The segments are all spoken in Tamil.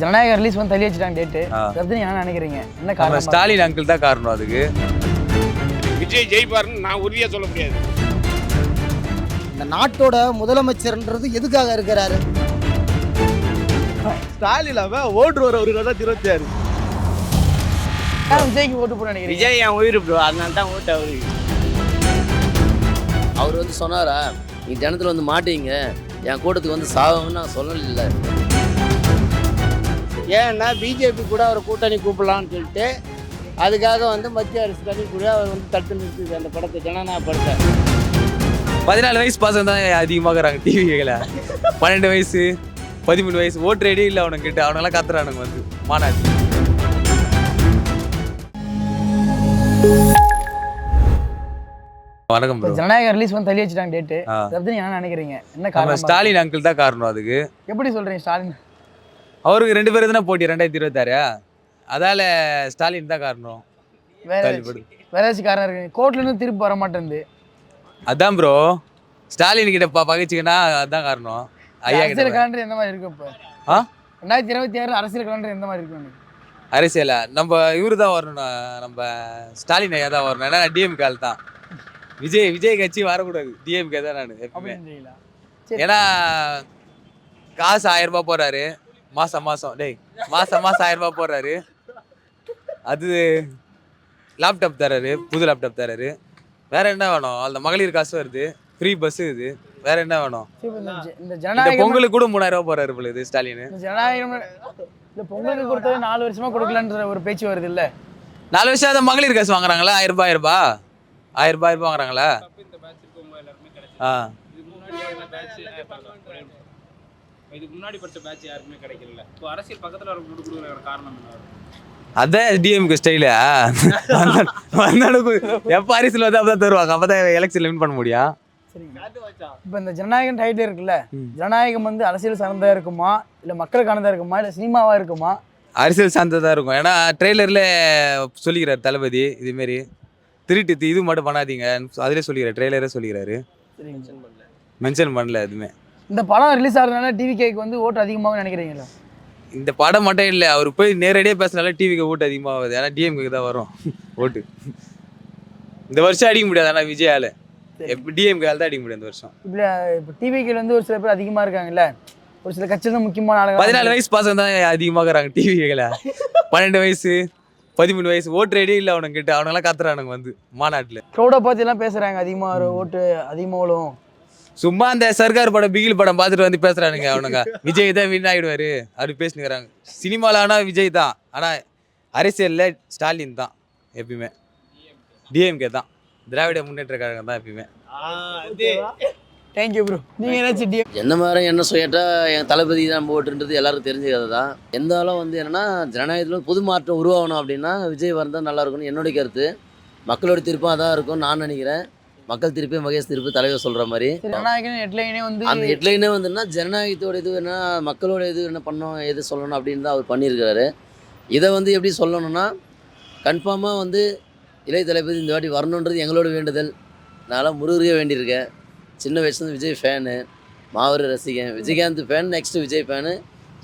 ஜனநாயகம் ரிலீஸ் பண்ணி தள்ளி வச்சுட்டாங்க டேட்டு. ரஜினி என்ன நினைக்கிறீங்க? என்ன காரணம்? ஸ்டாலின் அங்கிள் தான் காரணம் அதுக்கு. விஜய் ஜெயிப்பாருன்னு நான் உறுதியாக சொல்ல முடியாது. இந்த நாட்டோட முதலமைச்சர்ன்றது எதுக்காக இருக்கிறாரு? ஸ்டாலின் ஓட்டு வர ஒரு 2026 விஜய்க்கு ஓட்டு போட நினைக்கிறீங்க? விஜய் என் உயிர் ப்ரோ, அதனால தான் ஓட்டு அவருக்கு. அவர் வந்து சொன்னாரா, நீ ஜனத்தில் வந்து மாட்டீங்க, என் கூட்டத்துக்கு வந்து சாகுன்னு நான் சொல்லல. ஏன்னா பிஜேபி கூட அவர் கூட்டணி கூப்பிடலான்னு சொல்லிட்டு அதுக்காக வந்து மத்திய அரசு தனி கூட அவர் வந்து தடுத்து நிறுத்துது அந்த படத்தை, ஜனநாயக படத்தை. 14 வயசு பசங்க தான் அதிகமாகறாங்க டிவிகளை. 12 வயசு 13 வயசு ஓட்டு ரெடி இல்லை அவனுக்கிட்ட, அவனெல்லாம் கத்துறானுங்க வந்து மாநாட்டு. வணக்கம் ப்ரோ. ஜனநாயகம் ரிலீஸ் பண்ணி தள்ளி வச்சுட்டாங்க டேட்டு. ரஜினி என்ன நினைக்கிறீங்க? என்ன காரணம்? ஸ்டாலின் அங்கிள் தான் காரணம் அதுக்கு. எப்படி சொல்றீங்க? ஸ்டாலின் அவருக்கு 2 பேரும் தானே போட்டி 2026, அதால ஸ்டாலின் தான் காரணம். வேற ஏதாச்சும் காரணம் இருக்கு? கோர்ட்ல இருந்து திருப்பி வர மாட்டேங்குது. அதான் ப்ரோ, ஸ்டாலின் கிட்ட பகிச்சுக்கன்னா அதான் காரணம். அரசியல் கலண்டர் எந்த மாதிரி இருக்கு இப்போ? 2026 அரசியல் கலண்டர் எந்த மாதிரி இருக்கு? அரசியலா நம்ம இவரு தான் வரணும், நம்ம ஸ்டாலின் ஐயா தான் வரணும். ஏன்னா டிஎம்கே தான். விஜய் கட்சி வரக்கூடாது, டிஎம்கே தான் நான் எப்பவுமே. ஏன்னா காசு 1000 ரூபாய் போடுறாரு மாசம் 1000 ரூபாய் போடுறாரு. அது லேப்டாப் தராரு, புது லேப்டாப் தராரு. வேற என்ன வேணும்? அந்த மகளிர் காசு வருது, ஃப்ரீ பஸ் இது, வேற என்ன வேணும்? இந்த ஜனநாயகம் பொங்கலுக்கு கூட 3000 ரூபாய் போறாரு போல இது ஸ்டாலின். ஜனநாயகம் இந்த பொங்கலுக்கு கொடுத்தது 4 வருஷமா கொடுக்கலன்ற ஒரு பேச்சு வருது இல்ல? 4 வருஷம் அதை மகளிர் காசு வாங்குறாங்களா? 1000 ரூபாய் வாங்குறாங்களா? இதுக்கு முன்னாடி படிச்ச பேட்ச் யாருக்குமே கிடைக்கல. இப்போ அரசியல் பக்கத்துல வர கொடுக்குற காரணம் என்ன? அதான் டிஎம்கே ஸ்டைலு. எப்போ அரசியல் வந்து அப்பதான் தருவாங்க, அப்பதான் எலெக்ஷன் வின் பண்ண முடியும். இப்போ இந்த ஜனநாயகம் டைட்டில் இருக்குல்ல, ஜனநாயகம் வந்து அரசியல் சார்ந்ததா இருக்குமா, இல்லை மக்களுக்கானதா இருக்குமா, இல்லை சினிமாவா இருக்குமா? அரசியல் சார்ந்ததாக இருக்கும். ஏன்னா ட்ரெய்லரில் சொல்லிக்கிறார் தளபதி, இதுமாரி திருட்டு இது மட்டும் பண்ணாதீங்க அதிலே சொல்லிக்கிறார், ட்ரெய்லரே சொல்லிக்கிறாரு. மென்ஷன் பண்ணல எதுவுமே. இந்த படம் ரிலீஸ் ஆகிறதுனால டிவிகேக்கு வந்து ஓட்டு அதிகமாக நினைக்கிறீங்களா? இந்த படம் மட்டும் இல்லை, அவர் போய் நேரடியாக பேசினால டிவிக்கு ஓட்டு அதிகமாகுது. ஏன்னா டிஎம்கேக்கு தான் வரும் ஓட்டு. இந்த வருஷம் அடிக்க முடியாது, ஆனால் விஜயால டிஎம்கேல தான் அடிக்க முடியும் இந்த வருஷம். இப்போ டிவிகேல வந்து ஒரு சில பேர் அதிகமாக இருக்காங்கல்ல, ஒரு சில கட்சியில் தான் முக்கியமான ஆளுங்க. 14 வயசு பசங்க தான் அதிகமாகறாங்க டிவிகளை. 12 வயசு 13 வயசு ஓட்டு ரெடி இல்லை அவனுக்கிட்ட, அவனெல்லாம் கத்துறானுங்க வந்து மாநாட்டில். க்ரௌடை பார்த்து எல்லாம் பேசுகிறாங்க, அதிகமாக ஓட்டு அதிகமாகலும். சும்மா அந்த சர்க்கார் படம் பிகில் படம் பார்த்துட்டு வந்து பேசுறானுங்க அவனுங்க. விஜய் தான் வின் ஆகிடுவாரு அப்படி பேசினுக்கிறாங்க. சினிமாவில் ஆனால் விஜய் தான், ஆனால் அரசியலில் ஸ்டாலின் தான் எப்பயுமே. டிஎம்கே தான், திராவிட முன்னேற்ற கழகம் தான் எப்பயுமே. Thank you bro. நீங்கள் ஏதாச்சும் என்ன மாதிரி என்ன சொல்லிட்டா என் தளபதி தான் ஓட்டுன்றது எல்லாருக்கும் தெரிஞ்ச கதை தான். எந்தாலும் வந்து என்னென்னா ஜனநாயகத்தில் புது மாற்றம் உருவாகணும் அப்படின்னா விஜய் வந்தால் நல்லா இருக்கும்னு என்னுடைய கருத்து. மக்களோட திருப்பம் அதான் இருக்கும் நான் நினைக்கிறேன். மக்கள் திருப்பி மகேஷ் திருப்பி தலைவர் சொல்கிற மாதிரி ஜனநாயகம் ஹெட்லைனே வந்து அந்த ஹெட்லைனே வந்துன்னா ஜனநாயகத்தோட இது என்ன, மக்களோட இது என்ன பண்ணணும், எது சொல்லணும் அப்படின்னு தான் அவர் பண்ணியிருக்கிறாரு. இதை வந்து எப்படி சொல்லணும்னா கன்ஃபார்மாக வந்து இளைய தளபதி இந்த வாட்டி வரணுன்றது எங்களோட வேண்டுதல். நான் முருகரையே வேண்டியிருக்கேன். சின்ன வயசுலேருந்து விஜய் ஃபேனு, மாவீர ரசிகன், Vijayakanth fan, next Vijay fan,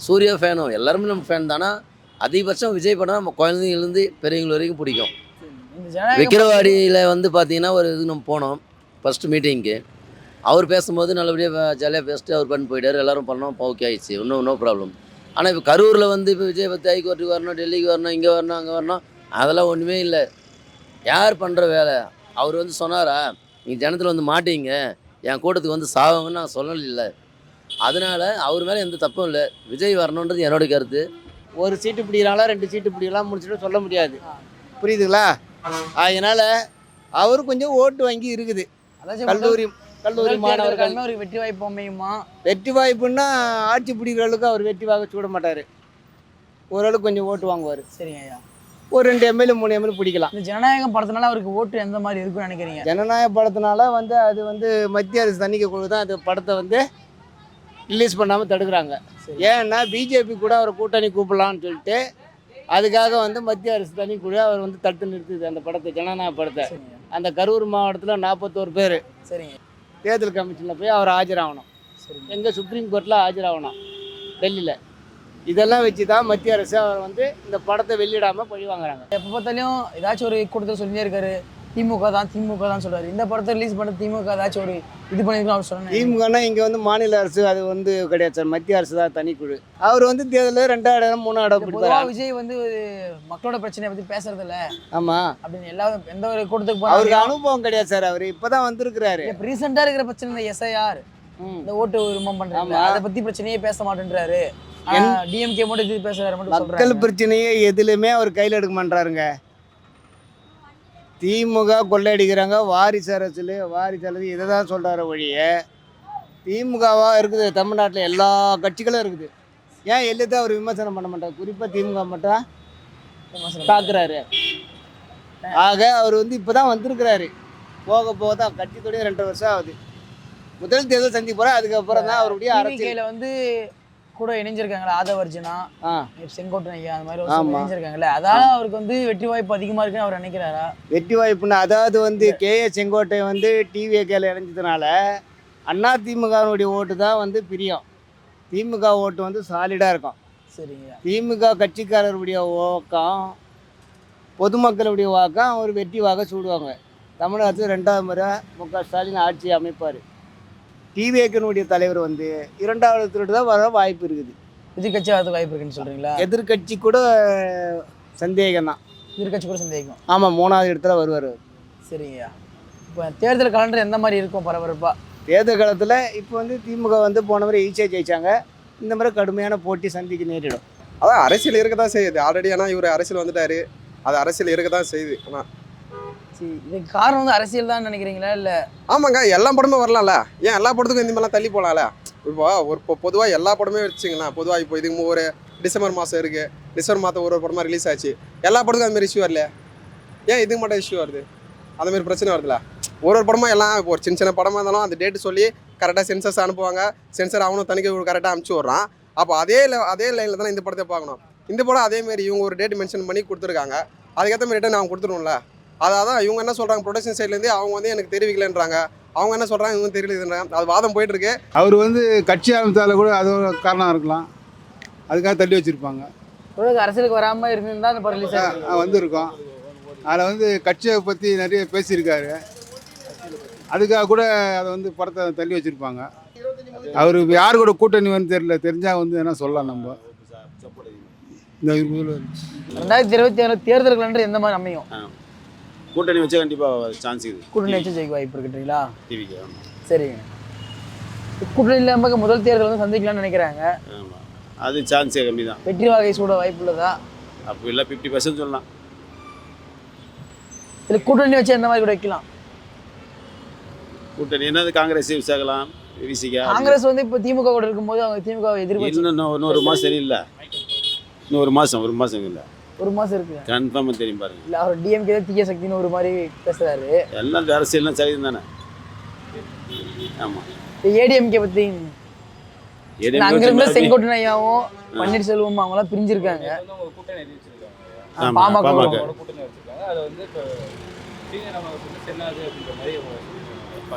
Suriya ஃபேனும், எல்லாருமே நம்ம ஃபேன் தானா. அதிகபட்சம் விஜய் படம் நம்ம குழந்தைங்கலேருந்து பெரியவங்க வரைக்கும் பிடிக்கும். விக்கிரவாடியில் வந்து பார்த்தீங்கன்னா ஒரு இது நம்ம போனோம் ஃபஸ்ட்டு மீட்டிங்க்கு. அவர் பேசும்போது நல்லபடியாக ஜாலியாக பேசிட்டு அவர் பண்ணி போயிட்டார். எல்லோரும் பண்ணோம், ஓகே ஆயிடுச்சு, இன்னும் நோ ப்ராப்ளம். ஆனால் இப்போ கரூரில் வந்து இப்போ விஜய் பற்றி ஹைகோர்ட்டுக்கு வரணும், டெல்லிக்கு வரணும், இங்கே வரணும், அங்கே வரணும், அதெல்லாம் ஒன்றுமே இல்லை. யார் பண்ணுற வேலை? அவர் வந்து சொன்னாரா, நீ ஜனத்தில் வந்து மாட்டீங்க, என் கூட்டத்துக்கு வந்து சாகுங்கன்னு நான் சொல்லலை. அதனால் அவர் மேலே எந்த தப்பும் இல்லை. விஜய் வரணுன்றது என்னோட கருத்து. ஒரு சீட்டு பிடிக்கிறாங்களா 2 சீட்டு பிடிக்கலாம் முடிச்சுட்டு சொல்ல முடியாது, புரியுதுங்களா? அதனால் அவர் கொஞ்சம் ஓட்டு வங்கி இருக்குது. கல்லூரி மாணவர்கள் வெற்றி வாய்ப்பு அமையுமா? வெற்றி வாய்ப்புன்னா ஆட்சி பிடிக்கிறவர்களுக்கு அவர் வெற்றி வாங்க சூட மாட்டார். ஓரளவுக்கு கொஞ்சம் ஓட்டு வாங்குவார். சரிங்க ஐயா. ஒரு 2 எம்எல்ஏ 3 எம்எல்ஏ பிடிக்கலாம். இந்த ஜனநாயகம் படத்தினால அவருக்கு ஓட்டு எந்த மாதிரி இருக்குன்னு நினைக்கிறீங்க? ஜனநாயக படத்தினால வந்து அது வந்து மத்திய அரசு தணிக்கை குழு தான் அது படத்தை வந்து ரிலீஸ் பண்ணாமல் தடுக்கிறாங்க. ஏன்னா பிஜேபி கூட அவர் கூட்டணி கூப்பிடலான்னு சொல்லிட்டு அதுக்காக வந்து மத்திய அரசு தனி குழு அவர் வந்து தடுத்து நிறுத்துது அந்த படத்தை, ஜனநாயக படத்தை. அந்த கரூர் மாவட்டத்தில் 41 பேர் சரிங்க தேர்தல் கமிஷனில் போய் அவர் ஆஜராகணும். எங்கள் சுப்ரீம் கோர்ட்டில் ஆஜராகணும் டெல்லியில். இதெல்லாம் வச்சு தான் மத்திய அரசு அவர் வந்து இந்த படத்தை வெளியிடாமல் பழி வாங்குறாங்க. எப்போ பார்த்தாலும் ஏதாச்சும் ஒரு கூட்டத்தில் சொல்லியே இருக்காரு, திமுக தான் சொல்றாரு. இந்த படத்தை ரிலீஸ் பண்ண திமுக ஏதாச்சும் ஒரு இது பண்ணிருக்கோம் அவர் சொன்னாங்க. திமுகனா இங்கே வந்து மாநில அரசு அது வந்து கிடையாது சார், மத்திய அரசு தான் தனிக்குழு. அவர் வந்து தேர்தலில் 2வது இடம் 3வது இடம் பொதுவா கொடுத்தாரு. விஜய் வந்து மக்களோட பிரச்சனையை பத்தி பேசுறது இல்ல ஆமாம், அப்படின்னு எல்லாரும் எந்த ஒரு கூட்டத்துக்கு அவருக்கு போனாலும் அனுபவம் கிடையாது சார். அவர் இப்போ தான் வந்திருக்கிறாரு. இப்ப ரீசெண்டா இருக்கிற பிரச்சனை இந்த SIR இந்த ஓட்டு உரிமம் பண்றாங்க, ஆமா. அதை பத்தி பிரச்சனையே பேச மாட்டேன்றாரு. டிஎம்கே மட்டும் இது பேசுறாரு மட்டும் மக்கள் சொல்றாங்க. பிரச்சனையே எதுலையுமே அவர் கையில் எடுக்க மாட்டாருங்க. திமுக கொள்ளையடிக்கிறாங்க, வாரிசு அரசியல் இதை தான் சொல்கிறார ஒழிய திமுகவாக இருக்குது தமிழ்நாட்டில் எல்லா கட்சிகளும் இருக்குது. ஏன் எல்லாத்தையும் அவர் விமர்சனம் பண்ண மாட்டார், குறிப்பாக திமுக மட்டும் தாக்குறாரு. ஆக அவர் வந்து இப்போ தான் வந்திருக்கிறாரு. போக போக தான் கட்சி தொடங்கி 2 வருஷம் ஆகுது. முதல் தேர்தல் சந்திக்க போகிறேன், அதுக்கப்புறம் தான் அவருடைய அரசியல். டிவிகேல வந்து கூட இணைஞ்சிருக்காங்களா, ஆதவர்ஜனா, செங்கோட்டன் ஐயா, அந்த மாதிரி ஆமா. இணைஞ்சிருக்காங்கல்ல, அதால அவருக்கு வந்து வெற்றி வாய்ப்பு அதிகமா இருக்குன்னு அவர் நினைக்கிறாரா? வெற்றி வாய்ப்புன்னு அதாவது வந்து KA செங்கோட்டை வந்து டிவிகேல இணைஞ்சதுனால அதிமுகவுடைய ஓட்டு தான் வந்து பிரியும். திமுக ஓட்டு வந்து சாலிடாக இருக்கும். சரிங்க. திமுக கட்சிக்காரருடைய வாக்கம், பொதுமக்களுடைய வாக்கம் அவர் வெற்றி வாக்க சூடுவாங்க. தமிழ்நாட்டில் 2வது முறை MK ஸ்டாலின் ஆட்சி அமைப்பார். டிவிகேனுடைய தலைவர் வந்து 2வது திருட்டு தான் வர வாய்ப்பு இருக்குது. எதிர்கட்சி வரதுக்கு வாய்ப்பு இருக்குன்னு சொல்றீங்களா? எதிர்கட்சி கூட சந்தேகம் தான். எதிர்கட்சி கூட சந்தேகம். ஆமாம், 3வது இடத்துல வருவார். சரிங்கய்யா. இப்போ தேர்தல் கலண்டர் எந்த மாதிரி இருக்கும் பரபரப்பா? தேர்தல் காலத்தில் இப்போ வந்து திமுக வந்து போன முறை ஈஸியாக ஜெயிச்சாங்க. இந்த முறை கடுமையான போட்டி சந்திக்க நேரிடும். அதான் அரசியல் இருக்க தான் செய்யுது ஆல்ரெடி. ஆனால் இவர் அரசியல் வந்துட்டாரு, அது அரசியல் இருக்க தான் செய்யுது. ஆனால் சரி, இதுக்கு காரணம் வந்து அரசியல் தான் நினைக்கிறீங்களா இல்லை? ஆமாங்க, எல்லா படமும் வரலாம்ல. ஏன் எல்லா படத்துக்கும் இந்த மாதிரிலாம் தள்ளி போகலாம்ல? இப்போ பொதுவாக எல்லா படமே வச்சுங்களா, பொதுவாக இப்போ இதுக்கு ஒரு டிசம்பர் மாதம் இருக்குது, டிசம்பர் மாதம் ஒரு படமாக ரிலீஸ் ஆச்சு. எல்லா படத்துக்கும் அந்த மாதிரி இஷ்யூ வரல, ஏன் இதுக்கு மட்டும் இஷ்யூ வருது? அந்த மாதிரி பிரச்சனை வருதுல்ல. ஒரு படமாக எல்லாம் இப்போ ஒரு சின்ன படமாக இருந்தாலும் அந்த டேட்டு சொல்லி கரெக்டாக சென்சர்ஸ் அனுப்புவாங்க. சென்சர் அவனும் தனிக்கு கரெக்டாக அனுப்பிச்சி விட்றான். அப்போ அதே லைனில் தானே இந்த படத்தை பார்க்கணும். இந்த படம் அதேமாரி இவங்க ஒரு டேட் மென்ஷன் பண்ணி கொடுத்துருக்காங்க, அதுக்கேற்ற மாதிரி ரிட்டன் அவங்க கொடுத்துருவோம்ல. அதான் இவங்க என்ன சொல்கிறாங்க, ப்ரொடக்ஷன் சைட்லேருந்து அவங்க வந்து எனக்கு தெரிவிக்கலன்றாங்க, அவங்க என்ன சொல்கிறாங்க இவங்க தெரியலன்றாங்க. அது வாதம் போயிட்டுருக்கு. அவர் வந்து கட்சி ஆரம்பித்தால கூட அது ஒரு காரணம் இருக்கலாம், அதுக்காக தள்ளி வச்சுருப்பாங்க. அரசியலுக்கு வராமல் இருந்திருந்தா அந்த படம் ரிலீஸ் ஆகும். வந்திருக்கோம். அதில் வந்து கட்சியை பற்றி நிறைய பேசியிருக்காரு, அதுக்காக கூட அதை வந்து படத்தை தள்ளி வச்சுருப்பாங்க. அவர் யார் கூட கூட்டணி வந்து தெரிஞ்சால் வந்து என்ன சொல்லலாம் நம்ம. இந்த 2027 தேர்தல் கலண்டர் எந்த மாதிரி அமையும்? கூட்டணி வச்சா கண்டிப்பாக சான்ஸ் இருக்குது. கூட்டணி வச்சு ஜெயிக்க வாய்ப்பு இருக்குன்றீங்களா? டிவிக்கு. சரிங்க. கூட்டணி இல்லாமல் முதல் தேர்தல் வந்து சந்திக்கலாம்னு நினைக்கிறாங்க. ஆமாம், அது சான்ஸே கம்மி தான். வெற்றி வாகை சூட வாய்ப்பு உள்ளதா? அப்போ இல்லை, 50% சொல்லலாம். இல்லை, கூட்டணி வச்சு எந்த மாதிரி கூட வைக்கலாம்? கூட்டணி என்னது, காங்கிரஸ் சேர்க்கலாம், விசிகா. காங்கிரஸ் வந்து இப்போ திமுக கூட இருக்கும்போது அவங்க திமுக எதிர்ப்பு இன்னும் ஒரு மாதம் தெரியல, இன்னும் ஒரு மாதம் இல்லை, ஒரு மாதம் இருக்கு. கன்ஃபார்மாக தெரியும் பாருங்க. இல்லை, அவர் டிஎம்கே தான் தீய சக்தின்னு ஒரு மாதிரி பேசுறாரு. எல்லாம் அரசியல்லாம் சரியும் தானே. ஆமாம், ஏடிஎம்கே பற்றி அங்கிருந்து செங்கோட்டன் ஐயாவும் பன்னீர்செல்வம் அவங்களாம் பிரிஞ்சிருக்காங்க. கூட்டணி அறிவிச்சிருக்காங்க. ஆமா, பாமக பாமக. கூட்டணி வச்சிருக்காங்க. அதை வந்து இப்போ செல்லாது அப்படின்ற மாதிரி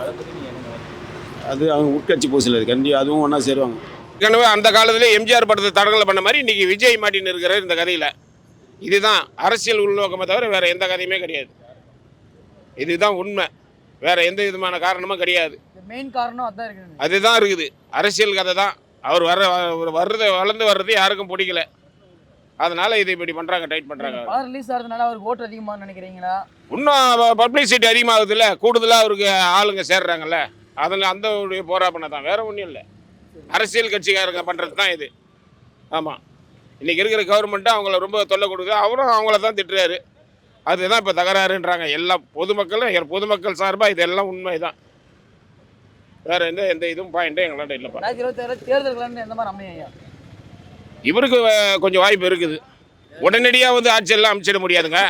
அதை பற்றி நீங்கள் என்ன நினைக்கிறீங்க? அது அவங்க உட்கட்சி பூசல் அது கண்டி, அதுவும் ஒன்றா சேருவாங்க. ஏற்கனவே அந்த காலத்தில் எம்ஜிஆர் படத்தை தடங்கல் பண்ண மாதிரி இன்றைக்கி விஜய் மாட்டின்னு இருக்கிறார் இந்த கதையில். இதுதான் அரசியல் உள்நோக்கமே தவிர வேறு எந்த கதையுமே கிடையாது. இதுதான் உண்மை, வேறு எந்த விதமான காரணமும் கிடையாது. மெயின் காரணம் அதான் இருக்கு. அதுதான் இருக்குது, அரசியல் கதை தான். அவர் வளர்ந்து வர்றது யாருக்கும் பிடிக்கல, அதனால் இதை இப்படி பண்ணுறாங்க, டைட் பண்ணுறாங்க. படம் ரிலீஸ் ஆகிறதுனால அவருக்கு ஓட்டு அதிகமாக நினைக்கிறீங்களா? இன்னும் பப்ளிசிட்டி அதிகமாகுதுல்ல, கூடுதலாக அவருக்கு ஆளுங்க சேர்றாங்கல்ல, அதில் அந்த ஒரு போராட்டம் தான், வேறு ஒன்றும் இல்லை. அரசியல் கட்சிக்காரங்க பண்ணுறது தான் இது. ஆமாம், இன்றைக்கி இருக்கிற கவர்மெண்ட்டு அவங்கள ரொம்ப தொல்லை கொடுக்குது, அவரும் அவங்கள தான் திட்டுறாரு. அதுதான் இப்போ தகராறுன்றாங்க எல்லா பொதுமக்கள் சார்பாக. இதெல்லாம் உண்மை தான், வேறு எந்த இதுவும் பாயிண்ட்டும் எங்களாண்ட இல்லைப்பா. 2027 தேர்தல் கலண்டர் எந்த மாதிரி அமையும்? இவருக்கு கொஞ்சம் வாய்ப்பு இருக்குது. உடனடியாக வந்து ஆட்சியெல்லாம் அமைச்சிட முடியாதுங்க,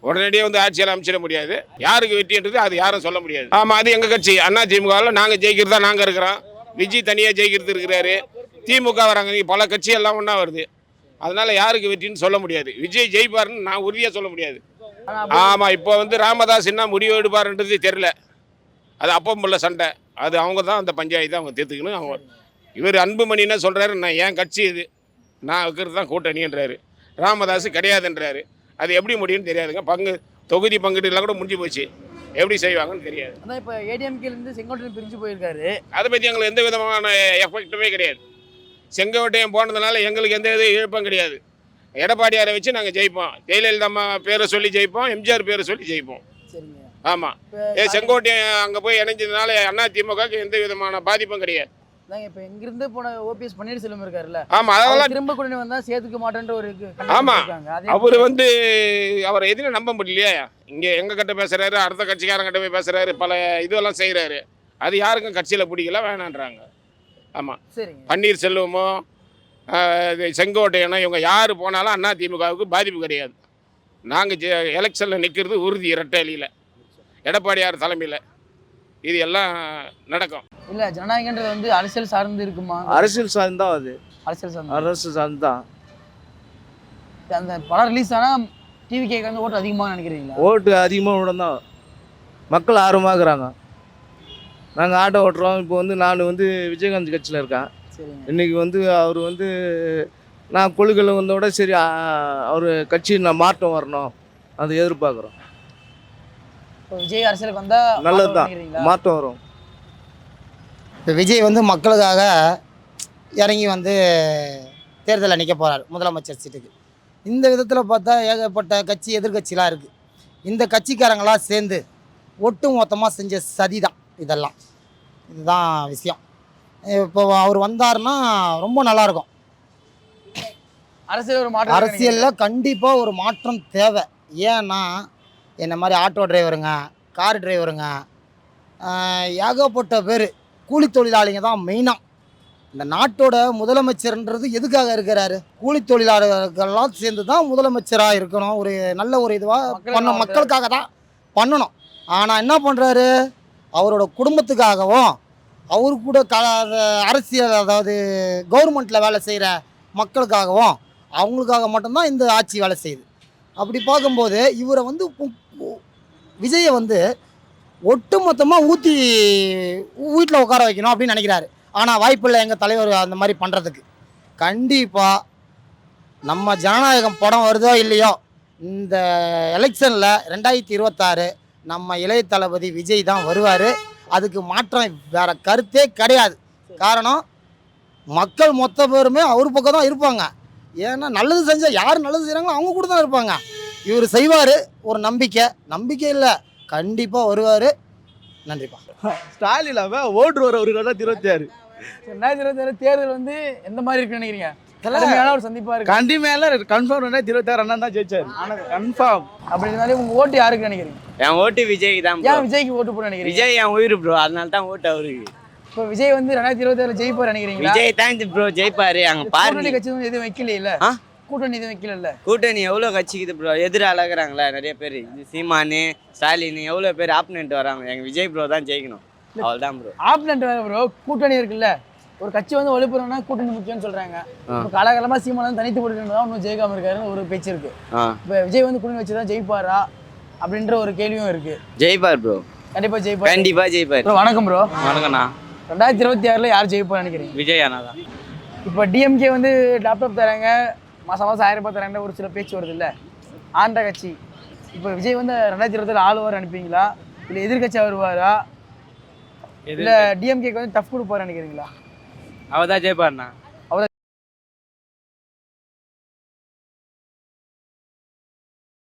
உடனடியாக வந்து ஆட்சியெல்லாம் அமைச்சிட முடியாது. யாருக்கு வெற்றின்றது அது யாரும் சொல்ல முடியாது. ஆமாம், அது எங்கள் கட்சி அதிமுகவில் நாங்கள் ஜெயிக்கிறதா நாங்கள் இருக்கிறோம். விஜய் தனியாக ஜெயிக்கிறது இருக்கிறாரு, திமுக வராங்க, பல கட்சி எல்லாம் ஒன்றா வருது. அதனால் யாருக்கு வெற்றின்னு சொல்ல முடியாது. விஜய் ஜெயிப்பாருன்னு நான் உறுதியாக சொல்ல முடியாது. ஆமாம், இப்போ வந்து ராமதாஸ் என்ன முடிவு எடுப்பாருன்றது தெரில, அது அப்பம் உள்ள சண்டை, அது அவங்க தான் அந்த பஞ்சாயத்து அவங்க தீர்த்துக்கணும். அவங்க இவர் அன்புமணி என்ன சொல்கிறாரு, நான் என் கட்சி இது, நான் வைக்கிறது தான் கூட்டணின்றாரு. ராமதாஸ் கிடையாதுன்றாரு. அது எப்படி முடியும்னு தெரியாதுங்க. தொகுதி பங்கீடுலாம் கூட முடிஞ்சு போச்சு. எப்படி செய்வாங்கன்னு தெரியாது. அதான் இப்போ ஏடிஎம்கேலேருந்து செங்கோட்டையன் பிரிஞ்சு போயிருக்காரு. அதை பற்றி எங்களுக்கு எந்த விதமான எஃபெக்ட்டுமே கிடையாது. செங்கோட்டையன் போனதுனால எங்களுக்கு எந்த இது இழப்பும் கிடையாது. எடப்பாடியாரை வச்சு நாங்கள் ஜெயிப்போம். ஜெயலலிதா அம்மா பேரை சொல்லி ஜெயிப்போம், எம்ஜிஆர் பேரை சொல்லி ஜெயிப்போம். சரிங்க. ஆமாம். செங்கோட்டையன் அங்கே போய் இணைஞ்சதுனால அதிமுகவுக்கு எந்த விதமான பாதிப்பும் கிடையாது. அதாங்க இப்போ இங்கிருந்து போன ஓபிஎஸ் பன்னீர்செல்வம் இருக்காருல்ல, ஆமாம், அதெல்லாம் திரும்ப கூட்டணி வந்தால் சேர்த்துக்க மாட்டேன்ற ஒரு ஆமாம். அவர் அவரை எதுவும் நம்ப முடியலையா? இங்கே எங்கள் கிட்ட பேசுகிறாரு, அடுத்த கட்சிக்காரங்கிட்ட போய் பேசுகிறாரு, பல இதுவெல்லாம் செய்கிறாரு. அது யாருக்கும் கட்சியில் பிடிக்கல, வேணான்றாங்க. ஆமாம். சரிங்க. பன்னீர்செல்வமோ செங்கோட்டையனோ இவங்க யார் போனாலும் அதிமுகவுக்கு பாதிப்பு கிடையாது. நாங்கள் எலெக்ஷனில் நிற்கிறது உறுதி, இரட்டையில எடப்பாடியார் தலைமையில் இது எல்லாம் நடக்கும். இல்லை, ஜனநாயகன்றது வந்து அரசியல் சார்ந்து இருக்குமா? அரசியல் சார்ந்து தான் அது. அரசியல் சார்ந்து தான். அந்த படம் ரிலீஸ் ஆனால் டிவிகேக்கு வந்து ஓட்டு அதிகமாக நினைக்கிறீங்களா? ஓட்டு அதிகமாக விட தான் மக்கள் ஆர்வமாக இருக்கிறாங்க. நாங்கள் ஆட்டோ ஓட்டுறோம். இப்போ வந்து நான் வந்து விஜயகாந்த் கட்சியில் இருக்கேன். இன்றைக்கி வந்து அவர் வந்து நான் கொள்கையில் வந்தோட சரி அவர் கட்சி நான் மாற்றம் வரணும் அதை எதிர்பார்க்குறோம். விஜய் அரசியலுக்கு வந்தால் நல்லது தான், மாற்றம் வரும். இப்போ விஜய் வந்து மக்களுக்காக இறங்கி வந்து தேர்தலில் நிற்க போகிறார் முதலமைச்சர் சீட்டுக்கு. இந்த விதத்தில் பார்த்தா ஏகப்பட்ட கட்சி எதிர்கட்சிலாம் இருக்குது. இந்த கட்சிக்காரங்களாம் சேர்ந்து ஒட்டு மொத்தமாக செஞ்ச சதி தான் இதெல்லாம். இதுதான் விஷயம். இப்போ அவர் வந்தார்னா ரொம்ப நல்லாயிருக்கும். அரசியலில் கண்டிப்பாக ஒரு மாற்றம் தேவை. ஏன்னா என்ன மாதிரி ஆட்டோ டிரைவருங்க, கார் டிரைவருங்க, ஏகப்பட்ட பேர் கூலி தொழிலாளிங்க தான் மெயினாக. இந்த நாட்டோட முதலமைச்சர்ன்றது எதுக்காக இருக்கிறாரு? கூலி தொழிலாளர்கள்லாம் சேர்ந்து தான் முதலமைச்சராக இருக்கணும். ஒரு நல்ல ஒரு இதுவாக மக்களுக்காக தான் பண்ணணும். ஆனால் என்ன பண்ணுறாரு? அவரோட குடும்பத்துக்காகவும் அவரு கூட அரசியல், அதாவது கவர்மெண்ட்டில் வேலை செய்கிற மக்களுக்காகவும் அவங்களுக்காக மட்டும்தான் இந்த ஆட்சி வேலை செய்யுது. அப்படி பார்க்கும்போது இவரை வந்து விஜயை வந்து ஒட்டு மொத்தமாக ஊற்றி வீட்டில் உட்கார வைக்கணும் அப்படின்னு நினைக்கிறாரு. ஆனால் வாய்ப்பில்லை எங்கள் தலைவர் அந்த மாதிரி பண்ணுறதுக்கு. கண்டிப்பாக நம்ம ஜனநாயகம் படம் வருதோ இல்லையோ, இந்த எலெக்ஷனில் 2026 நம்ம இளைய தளபதி விஜய் தான் வருவார். அதுக்கு மாற்றம் வேறு கருத்தே கிடையாது. காரணம் மக்கள் மொத்த பேருமே அவர் பக்கம் தான் இருப்பாங்க. ஏன்னா நல்லது செஞ்சால் யார் நல்லது செய்கிறாங்களோ அவங்க கூட தான் இருப்பாங்க. இவர் செய்வார், ஒரு நம்பிக்கை இல்லை, கண்டிப்பாக வருவார். நன்றிப்பா. ஸ்டாலின் ஓட்டு வர ஒரு 2026 தேர்தல் வந்து எந்த மாதிரி இருக்குன்னு நினைக்கிறீங்க? ஒரு சந்திப்பா இருக்கு. கன்ஃபார்ம் 2026 அண்ணா தான் ஜெயிச்சாரு. கன்ஃபார்ம். அப்படி இருந்தாலும் உங்க ஓட்டு யாருக்கு நினைக்கிறீங்க? என் ஓட்டு விஜய் தான். ஏன் விஜய்க்கு ஓட்டு போட நினைக்கிறீங்க? விஜய் என் உயிர் ப்ரோ, அதனால தான் ஓட்டு அவருக்கு. இப்போ விஜய் வந்து 2026 ஜெயிப்பார் நினைக்கிறீங்களா? விஜய் தான் ப்ரோ ஜெயிப்பாரு. அங்க பாருங்க, கூட்டணி கட்சி எதுவும் வைக்கல இல்ல. கூட்டணி எதுவும் வைக்கல. கூட்டணி எவ்வளவு கட்சிக்குது ப்ரோ, எதிர அழகுறாங்களா நிறைய பேர். சீமானு, ஸ்டாலின் எவ்வளவு பேர் ஆப்னன்ட் வராங்க. எங்க விஜய் ப்ரோ தான் ஜெயிக்கணும், அவ்வளவுதான் ப்ரோ. ஆப்னன்ட் வேற ப்ரோ, கூட்டணி இருக்குல்ல. ஒரு கட்சி வந்து ஒழிப்புறோம்னா கூட்டணி முக்கியம்னு சொல்றாங்க. இப்போ காலகாலமா சீமான் தனித்து போட்டுட்டு ஒன்றும் ஜெயிக்காம இருக்காருன்னு ஒரு பேச்சு இருக்கு. இப்போ விஜய் வந்து கூட்டணி வச்சு தான் ஜெயிப்பாரா அப்படின்ற ஒரு கேள்வியும் இருக்கு. ஜெயிப்பார் ப்ரோ, கண்டிப்பா ஜெயிப்பார். கண்டிப்பா ஜெயிப்பார். வணக்கம் ப்ரோ. வணக்கம்ண்ணா. 2026 யார் ஜெயிப்பார் நினைக்கிறீங்க? விஜய் அண்ணா தான். இப்போ டிஎம்கே வந்து லேப்டாப் தராங்க, மாதம் 1000 ரூபாய் தராங்க, ஒரு சில பேச்சு வருது இல்லை ஆண்ட கட்சி. இப்போ விஜய் வந்து 2026 ஆளுவார் அனுப்பிங்களா, இல்லை எதிர்கட்சியாக வருவாரா, இல்லை டிஎம்கேக்கு வந்து டஃப் கொடுப்பாரு நினைக்கிறீங்களா? அவர் தான் ஜெயிப்பார்ண்ணா.